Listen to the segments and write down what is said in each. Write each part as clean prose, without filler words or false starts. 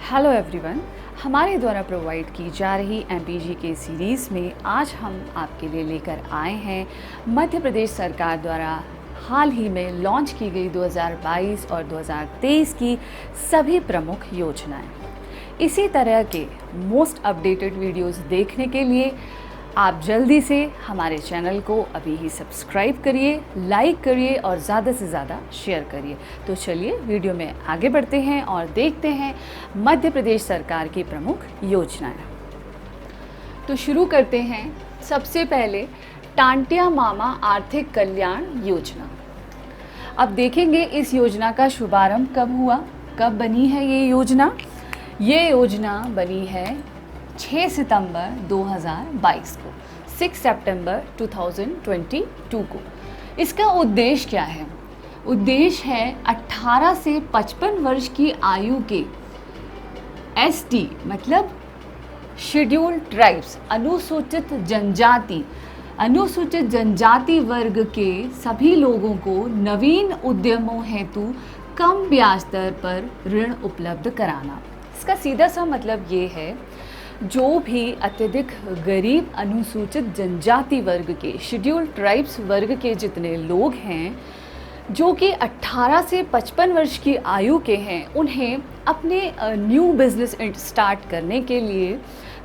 Hello everyone, हमारे द्वारा provide की जा रही एमपीजी के सीरीज़ में आज हम आपके लिए लेकर आए हैं मध्य प्रदेश सरकार द्वारा हाल ही में लॉन्च की गई 2022 और 2023 की सभी प्रमुख योजनाएं। इसी तरह के मोस्ट अपडेटेड वीडियोस देखने के लिए आप जल्दी से हमारे चैनल को अभी ही सब्सक्राइब करिए, लाइक करिए और ज़्यादा से ज़्यादा शेयर करिए। तो चलिए वीडियो में आगे बढ़ते हैं और देखते हैं मध्य प्रदेश सरकार की प्रमुख योजनाएं। तो शुरू करते हैं सबसे पहले टांटिया मामा आर्थिक कल्याण योजना। अब देखेंगे इस योजना का शुभारंभ कब हुआ, कब बनी है ये योजना। ये योजना बनी है 6 सितंबर 2022 को, 6 सितंबर 2022 को। इसका उद्देश्य क्या है? उद्देश्य है 18 से 55 वर्ष की आयु के एसटी मतलब शेड्यूल्ड ट्राइब्स अनुसूचित जनजाति वर्ग के सभी लोगों को नवीन उद्यमों हेतु कम ब्याज दर पर ऋण उपलब्ध कराना। इसका सीधा सा मतलब ये है, जो भी अत्यधिक गरीब अनुसूचित जनजाति वर्ग के शेड्यूल्ड ट्राइब्स वर्ग के जितने लोग हैं जो कि 18 से 55 वर्ष की आयु के हैं, उन्हें अपने न्यू बिजनेस स्टार्ट करने के लिए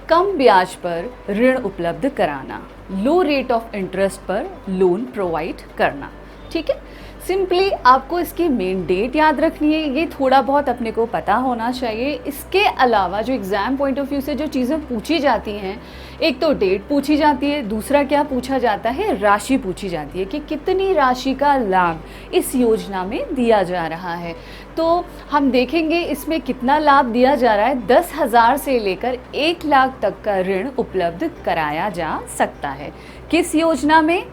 कम ब्याज पर ऋण उपलब्ध कराना, लो रेट ऑफ इंटरेस्ट पर लोन प्रोवाइड करना। ठीक है, सिंपली आपको इसकी मेन डेट याद रखनी है, ये थोड़ा बहुत अपने को पता होना चाहिए। इसके अलावा जो एग्ज़ाम पॉइंट ऑफ व्यू से जो चीज़ें पूछी जाती हैं, एक तो डेट पूछी जाती है, दूसरा क्या पूछा जाता है, राशि पूछी जाती है कि कितनी राशि का लाभ इस योजना में दिया जा रहा है। तो हम देखेंगे इसमें कितना लाभ दिया जा रहा है। 10,000 से लेकर 1 लाख तक का ऋण उपलब्ध कराया जा सकता है। किस योजना में?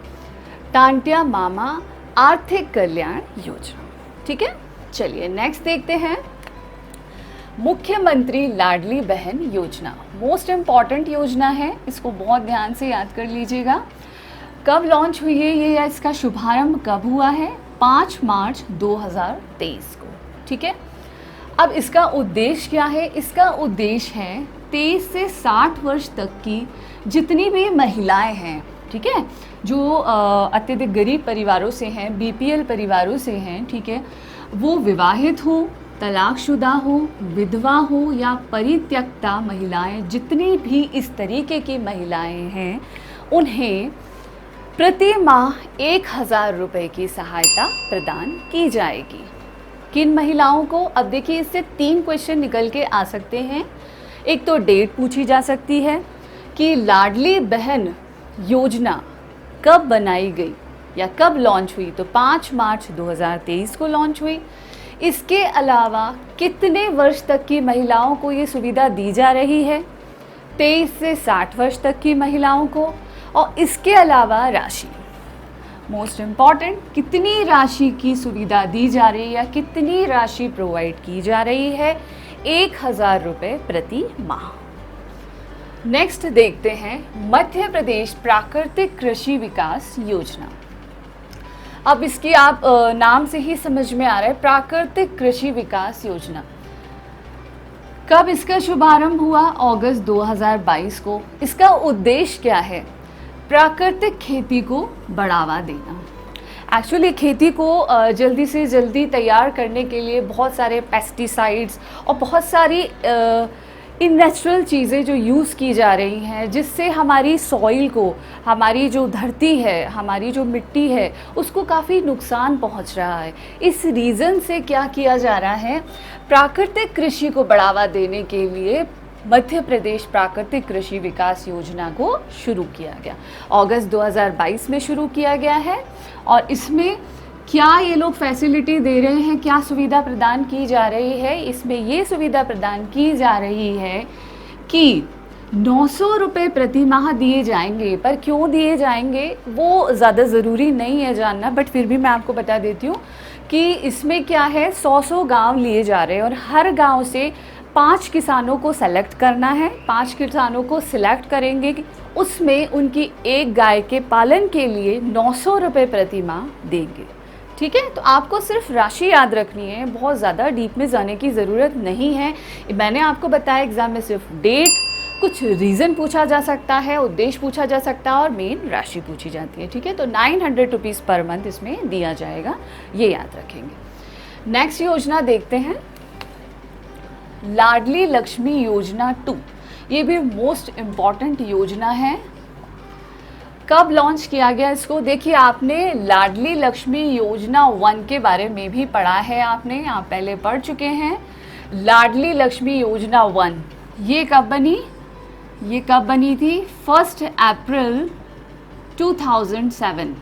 टांटिया मामा आर्थिक कल्याण योजना। ठीक है, चलिए नेक्स्ट देखते हैं मुख्यमंत्री लाडली बहन योजना। मोस्ट इम्पॉर्टेंट योजना है, इसको बहुत ध्यान से याद कर लीजिएगा। कब लॉन्च हुई है ये, या इसका शुभारंभ कब हुआ है? 5 मार्च 2023 को। ठीक है, अब इसका उद्देश्य क्या है? इसका उद्देश्य है 23 से 60 वर्ष तक की जितनी भी महिलाएं हैं, ठीक है, जो अत्यधिक गरीब परिवारों से हैं, बीपीएल परिवारों से हैं, ठीक है, वो विवाहित हो, तलाकशुदा हो, विधवा हो या परित्यक्ता महिलाएं, जितनी भी इस तरीके की महिलाएं हैं, उन्हें प्रति माह 1,000 रुपये की सहायता प्रदान की जाएगी। किन महिलाओं को? अब देखिए, इससे 3 क्वेश्चन निकल के आ सकते हैं। एक तो डेट पूछी जा सकती है कि लाडली बहन योजना कब बनाई गई या कब लॉन्च हुई, तो 5 मार्च 2023 को लॉन्च हुई। इसके अलावा कितने वर्ष तक की महिलाओं को ये सुविधा दी जा रही है? 23 से 60 वर्ष तक की महिलाओं को। और इसके अलावा राशि, मोस्ट इम्पॉर्टेंट, कितनी राशि की सुविधा दी जा रही है या कितनी राशि प्रोवाइड की जा रही है? 1,000 रुपये प्रति माह। नेक्स्ट देखते हैं मध्य प्रदेश प्राकृतिक कृषि विकास योजना। अब इसकी आप नाम से ही समझ में आ रहा है, प्राकृतिक कृषि विकास योजना। कब इसका शुभारंभ हुआ? अगस्त 2022 को। इसका उद्देश्य क्या है? प्राकृतिक खेती को बढ़ावा देना। एक्चुअली खेती को जल्दी से जल्दी तैयार करने के लिए बहुत सारे पेस्टिसाइड्स और बहुत सारी नेचुरल चीज़ें जो यूज़ की जा रही हैं, जिससे हमारी सॉइल को, हमारी जो धरती है, हमारी जो मिट्टी है, उसको काफ़ी नुकसान पहुंच रहा है। इस रीज़न से क्या किया जा रहा है, प्राकृतिक कृषि को बढ़ावा देने के लिए मध्य प्रदेश प्राकृतिक कृषि विकास योजना को शुरू किया गया। अगस्त 2022 में शुरू किया गया है। और इसमें क्या ये लोग फैसिलिटी दे रहे हैं, क्या सुविधा प्रदान की जा रही है? इसमें ये सुविधा प्रदान की जा रही है कि 900 रुपये प्रति माह दिए जाएंगे। पर क्यों दिए जाएंगे वो ज़्यादा ज़रूरी नहीं है जानना, बट फिर भी मैं आपको बता देती हूँ कि इसमें क्या है, 100 गांव लिए जा रहे हैं और हर गांव से 5 किसानों को सेलेक्ट करना है। 5 किसानों को सिलेक्ट करेंगे, उसमें उनकी एक गाय के पालन के लिए 900 रुपये प्रति माह देंगे। ठीक है, तो आपको सिर्फ राशि याद रखनी है, बहुत ज़्यादा डीप में जाने की ज़रूरत नहीं है। मैंने आपको बताया एग्ज़ाम में सिर्फ डेट, कुछ रीज़न पूछा जा सकता है, उद्देश्य पूछा जा सकता है और मेन राशि पूछी जाती है। ठीक है, तो 900 रुपीज़ पर मंथ इसमें दिया जाएगा, ये याद रखेंगे। नेक्स्ट योजना देखते हैं, लाडली लक्ष्मी योजना 2। ये भी मोस्ट इम्पॉर्टेंट योजना है। कब लॉन्च किया गया इसको? देखिए, आपने लाडली लक्ष्मी योजना 1 के बारे में भी पढ़ा है, आपने आप पहले पढ़ चुके हैं। लाडली लक्ष्मी योजना 1 ये कब बनी? ये कब बनी थी? 1 अप्रैल 2007।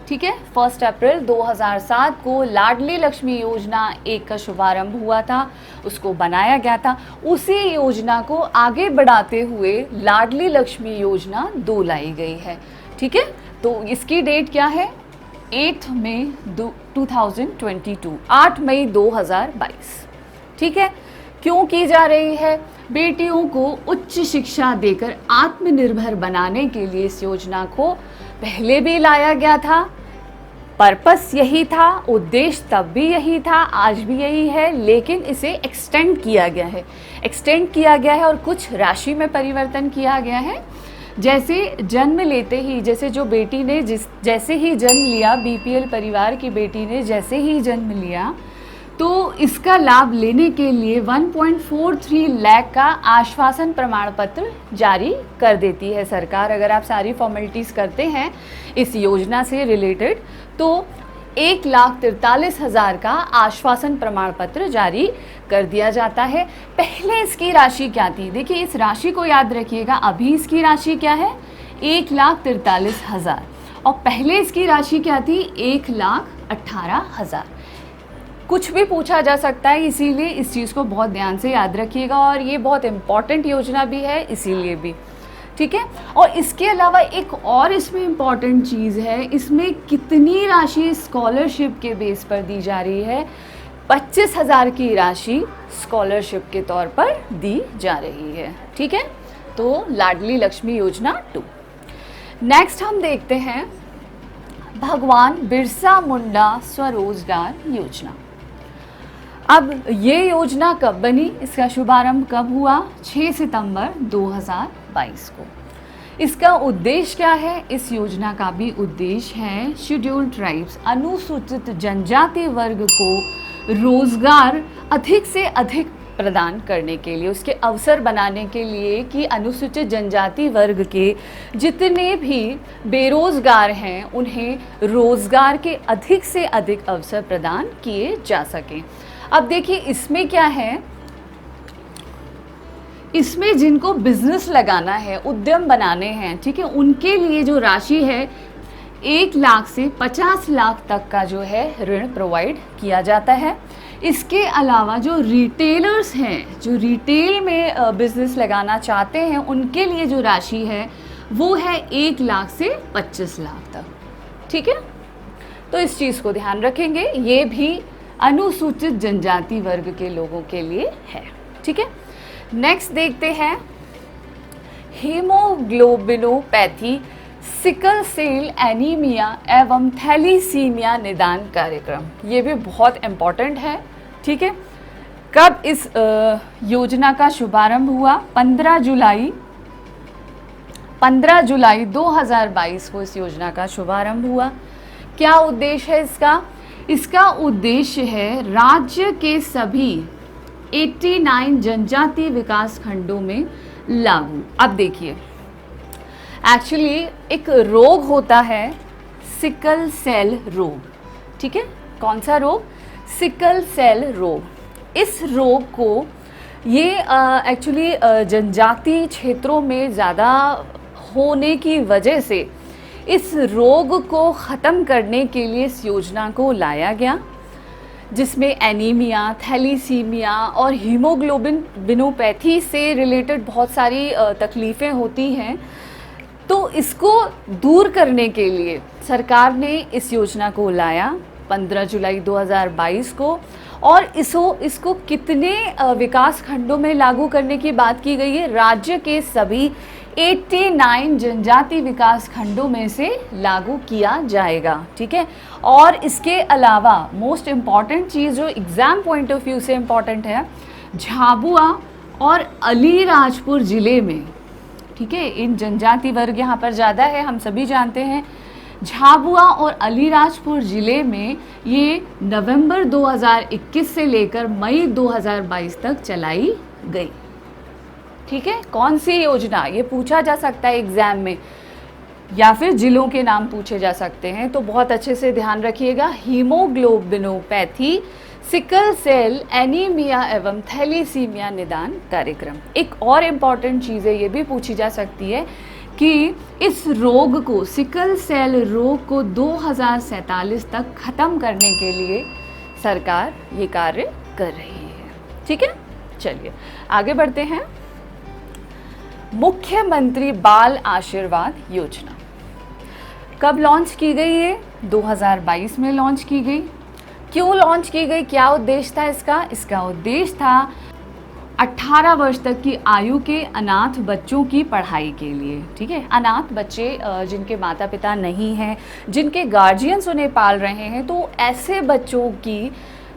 ठीक है, 1 अप्रैल 2007 को लाडली लक्ष्मी योजना 1 का शुभारंभ हुआ था, उसको बनाया गया था। उसी योजना को आगे बढ़ाते हुए लाडली लक्ष्मी योजना 2 लाई गई है। ठीक है, तो इसकी डेट क्या है? 8 मई 2022, 8 मई 2022। ठीक है, क्यों की जा रही है? बेटियों को उच्च शिक्षा देकर आत्मनिर्भर बनाने के लिए इस योजना को पहले भी लाया गया था। पर्पस यही था, उद्देश्य तब भी यही था, आज भी यही है, लेकिन इसे एक्सटेंड किया गया है। एक्सटेंड किया गया है और कुछ राशि में परिवर्तन किया गया है। जैसे जन्म लेते ही, जैसे जो बेटी ने जैसे ही जन्म लिया, बीपीएल परिवार की बेटी ने जैसे ही जन्म लिया, तो इसका लाभ लेने के लिए 1.43 लाख का आश्वासन प्रमाण पत्र जारी कर देती है सरकार। अगर आप सारी फॉर्मेलिटीज़ करते हैं इस योजना से रिलेटेड, तो 1,43,000 का आश्वासन प्रमाण पत्र जारी कर दिया जाता है। पहले इसकी राशि क्या थी? देखिए, इस राशि को याद रखिएगा। अभी इसकी राशि क्या है? 1,43,000, और पहले इसकी राशि क्या थी? 1,18,000। कुछ भी पूछा जा सकता है, इसीलिए इस चीज़ को बहुत ध्यान से याद रखिएगा, और ये बहुत इम्पॉर्टेंट योजना भी है इसीलिए भी। ठीक है, और इसके अलावा एक और इसमें इम्पॉर्टेंट चीज़ है, इसमें कितनी राशि स्कॉलरशिप के बेस पर दी जा रही है? 25,000 की राशि स्कॉलरशिप के तौर पर दी जा रही है। ठीक है, तो लाडली लक्ष्मी योजना 2। नेक्स्ट हम देखते हैं भगवान बिरसा मुंडा स्वरोजगार योजना। अब ये योजना कब बनी? इसका शुभारंभ कब हुआ? 6 सितंबर 2022 को। इसका उद्देश्य क्या है? इस योजना का भी उद्देश्य है शेड्यूल्ड ट्राइब्स, अनुसूचित जनजाति वर्ग को रोजगार अधिक से अधिक प्रदान करने के लिए, उसके अवसर बनाने के लिए कि अनुसूचित जनजाति वर्ग के जितने भी बेरोजगार हैं उन्हें रोजगार के अधिक से अधिक अवसर प्रदान किए जा सकें। अब देखिए, इसमें क्या है, इसमें जिनको बिजनेस लगाना है, उद्यम बनाने हैं, ठीक है, उनके लिए जो राशि है 1 लाख से 50 लाख तक का जो है ऋण प्रोवाइड किया जाता है। इसके अलावा जो रिटेलर्स हैं, जो रिटेल में बिजनेस लगाना चाहते हैं, उनके लिए जो राशि है वो है 1 लाख से 25 लाख तक। ठीक है, तो इस चीज़ को ध्यान रखेंगे, ये भी अनुसूचित जनजाति वर्ग के लोगों के लिए है। ठीक है, नेक्स्ट देखते हैं हीमोग्लोबिनोपैथी, सिकल सेल एनीमिया एवं थैलीसीमिया निदान कार्यक्रम। ये भी बहुत इम्पॉर्टेंट है। ठीक है, कब इस योजना का शुभारंभ हुआ? 15 जुलाई 2022 को इस योजना का शुभारंभ हुआ। क्या उद्देश्य है इसका? इसका उद्देश्य है राज्य के सभी 89 जनजाति विकास खंडों में लागू। अब देखिए, एक्चुअली एक रोग होता है सिकल सेल रोग। ठीक है, कौन सा रोग? सिकल सेल रोग। इस रोग को ये एक्चुअली जनजाति क्षेत्रों में ज़्यादा होने की वजह से इस रोग को ख़त्म करने के लिए इस योजना को लाया गया, जिसमें एनीमिया, थैलीसीमिया और हीमोग्लोबिनोपैथी से रिलेटेड बहुत सारी तकलीफ़ें होती हैं। तो इसको दूर करने के लिए सरकार ने इस योजना को लाया 15 जुलाई 2022 को, और इसको कितने विकास खंडों में लागू करने की बात की गई है? राज्य के सभी 89 जनजाति विकास खंडों में से लागू किया जाएगा, ठीक है। और इसके अलावा मोस्ट इम्पॉर्टेंट चीज़ जो एग्ज़ाम पॉइंट ऑफ व्यू से इम्पॉर्टेंट है, झाबुआ और अलीराजपुर ज़िले में, ठीक है, इन जनजाति वर्ग यहाँ पर ज़्यादा है, हम सभी जानते हैं। झाबुआ और अलीराजपुर ज़िले में ये नवंबर 2021 से लेकर मई 2022 तक चलाई गई, ठीक है। कौन सी योजना, ये पूछा जा सकता है एग्जाम में, या फिर जिलों के नाम पूछे जा सकते हैं, तो बहुत अच्छे से ध्यान रखिएगा। हीमोग्लोबिनोपैथी, सिकल सेल एनीमिया एवं थैलीसीमिया निदान कार्यक्रम। एक और इम्पॉर्टेंट चीज़ है, ये भी पूछी जा सकती है कि इस रोग को, सिकल सेल रोग को 2047 तक ख़त्म करने के लिए सरकार ये कार्य कर रही है, ठीक है। चलिए आगे बढ़ते हैं। मुख्यमंत्री बाल आशीर्वाद योजना कब लॉन्च की गई है? 2022 में लॉन्च की गई। क्यों लॉन्च की गई, क्या उद्देश्य था इसका? इसका उद्देश्य था 18 वर्ष तक की आयु के अनाथ बच्चों की पढ़ाई के लिए, ठीक है। अनाथ बच्चे जिनके माता पिता नहीं हैं, जिनके गार्जियंस उन्हें पाल रहे हैं, तो ऐसे बच्चों की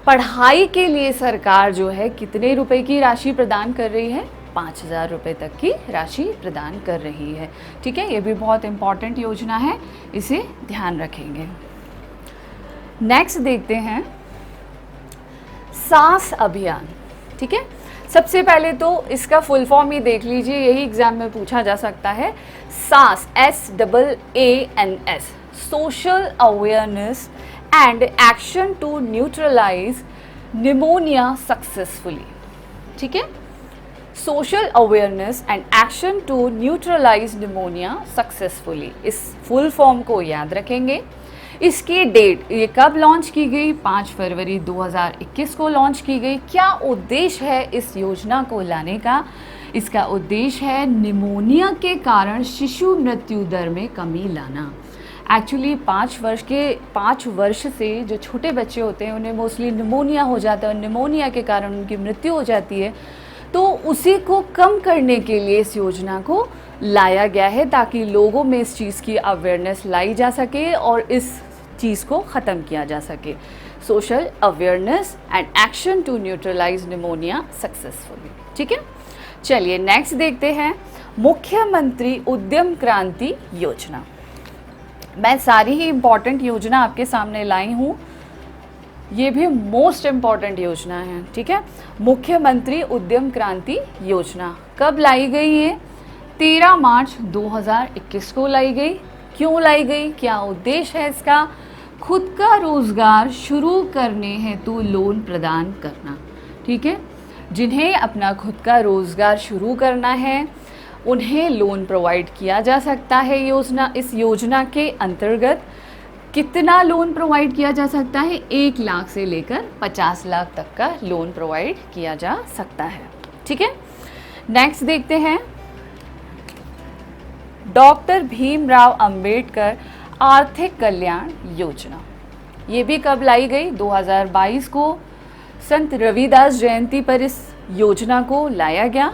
पढ़ाई के लिए सरकार जो है कितने रुपए की राशि प्रदान कर रही है? 5,000 रुपये तक की राशि प्रदान कर रही है, ठीक है। ये भी बहुत इम्पॉर्टेंट योजना है, इसे ध्यान रखेंगे। नेक्स्ट देखते हैं सास अभियान, ठीक है। सबसे पहले तो इसका फुल फॉर्म ही देख लीजिए, यही एग्जाम में पूछा जा सकता है। सास, SAANS, social awareness and action to neutralise pneumonia successfully, ठीक है। Social awareness and action to neutralise pneumonia successfully, इस फुल फॉर्म को याद रखेंगे। इसकी डेट, ये कब लॉन्च की गई? 5 फरवरी 2021 को लॉन्च की गई। क्या उद्देश्य है इस योजना को लाने का? इसका उद्देश्य है निमोनिया के कारण शिशु मृत्यु दर में कमी लाना। एक्चुअली 5 वर्ष से जो छोटे बच्चे होते हैं उन्हें मोस्टली निमोनिया हो जाता है और निमोनिया के कारण उनकी मृत्यु हो जाती है, तो उसी को कम करने के लिए इस योजना को लाया गया है, ताकि लोगों में इस चीज़ की अवेयरनेस लाई जा सके और इस चीज़ को ख़त्म किया जा सके। Social awareness and action to neutralise pneumonia successfully, ठीक है। चलिए नेक्स्ट देखते हैं मुख्यमंत्री उद्यम क्रांति योजना। मैं सारी ही इम्पॉर्टेंट योजना आपके सामने लाई हूँ, ये भी मोस्ट इम्पॉर्टेंट योजना है, ठीक है। मुख्यमंत्री उद्यम क्रांति योजना कब लाई गई है? 13 मार्च 2021 को लाई गई। क्यों लाई गई, क्या उद्देश्य है इसका? खुद का रोज़गार शुरू करने हेतु लोन प्रदान करना, ठीक है। जिन्हें अपना खुद का रोज़गार शुरू करना है उन्हें लोन प्रोवाइड किया जा सकता है। इस योजना के अंतर्गत कितना लोन प्रोवाइड किया जा सकता है? 1 लाख से लेकर 50 लाख तक का लोन प्रोवाइड किया जा सकता है, ठीक है। नेक्स्ट देखते हैं डॉक्टर भीमराव अंबेडकर आर्थिक कल्याण योजना। ये भी कब लाई गई? 2022 को संत रविदास जयंती पर इस योजना को लाया गया।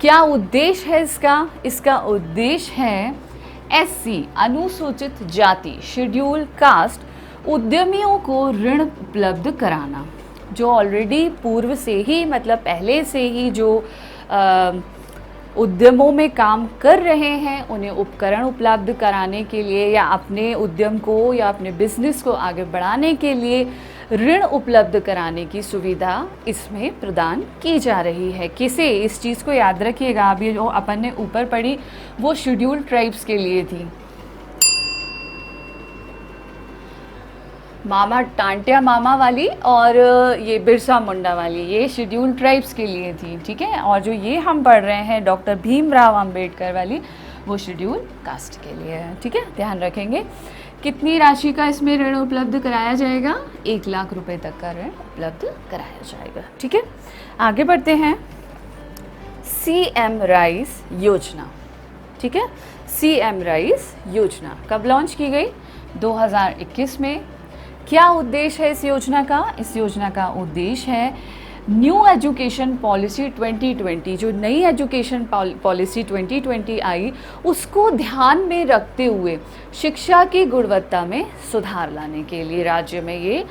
क्या उद्देश्य है इसका? इसका उद्देश्य है SC अनुसूचित जाति, शेड्यूल कास्ट उद्यमियों को ऋण उपलब्ध कराना, जो ऑलरेडी पूर्व से ही, मतलब पहले से ही जो उद्यमों में काम कर रहे हैं उन्हें उपकरण उपलब्ध कराने के लिए, या अपने उद्यम को या अपने बिजनेस को आगे बढ़ाने के लिए ऋण उपलब्ध कराने की सुविधा इसमें प्रदान की जा रही है। किसे? इस चीज़ को याद रखिएगा, अभी जो अपन ने ऊपर पढ़ी वो शेड्यूल ट्राइब्स के लिए थी, मामा टांटिया मामा वाली और ये बिरसा मुंडा वाली, ये शेड्यूल ट्राइब्स के लिए थी, ठीक है। और जो ये हम पढ़ रहे हैं डॉक्टर भीमराव अंबेडकर वाली, वो शेड्यूल कास्ट के लिए है, ठीक है। ध्यान रखेंगे। कितनी राशि का इसमें ऋण उपलब्ध कराया जाएगा? 1 लाख रुपए तक का ऋण उपलब्ध कराया जाएगा, ठीक है। आगे बढ़ते हैं CM राइस योजना, ठीक है। CM राइस योजना कब लॉन्च की गई? 2021 में। क्या उद्देश्य है इस योजना का? इस योजना का उद्देश्य है न्यू एजुकेशन पॉलिसी 2020, जो नई एजुकेशन पॉलिसी 2020 आई, उसको ध्यान में रखते हुए शिक्षा की गुणवत्ता में सुधार लाने के लिए राज्य में ये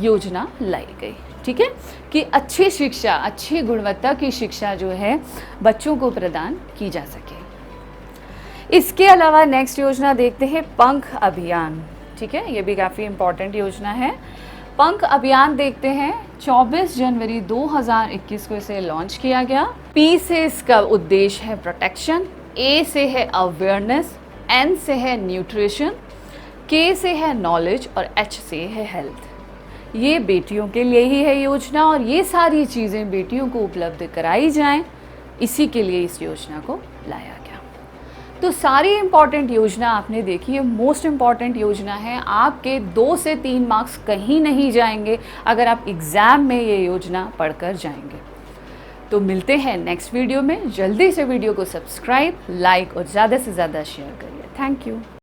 योजना लाई गई। ठीक है, कि अच्छी शिक्षा, अच्छी गुणवत्ता की शिक्षा जो है बच्चों को प्रदान की जा सके। इसके अलावा नेक्स्ट योजना देखते हैं, पंख अभियान। ठीक है, ये भी काफ़ी इम्पॉर्टेंट योजना है। पंख अभियान देखते हैं, 24 जनवरी 2021 को इसे लॉन्च किया गया। पी से इसका उद्देश्य है प्रोटेक्शन, ए से है अवेयरनेस, एन से है न्यूट्रिशन, के से है नॉलेज और एच से है हेल्थ। ये बेटियों के लिए ही है योजना और ये सारी चीज़ें बेटियों को उपलब्ध कराई जाएं, इसी के लिए इस योजना को लाया गया। तो सारी इम्पॉर्टेंट योजना आपने देखी है। मोस्ट इम्पॉर्टेंट योजना है, आपके 2 से 3 मार्क्स कहीं नहीं जाएंगे अगर आप एग्ज़ाम में ये योजना पढ़कर जाएंगे। तो मिलते हैं नेक्स्ट वीडियो में। जल्दी से वीडियो को सब्सक्राइब, लाइक और ज़्यादा से ज़्यादा शेयर करिए। Thank you.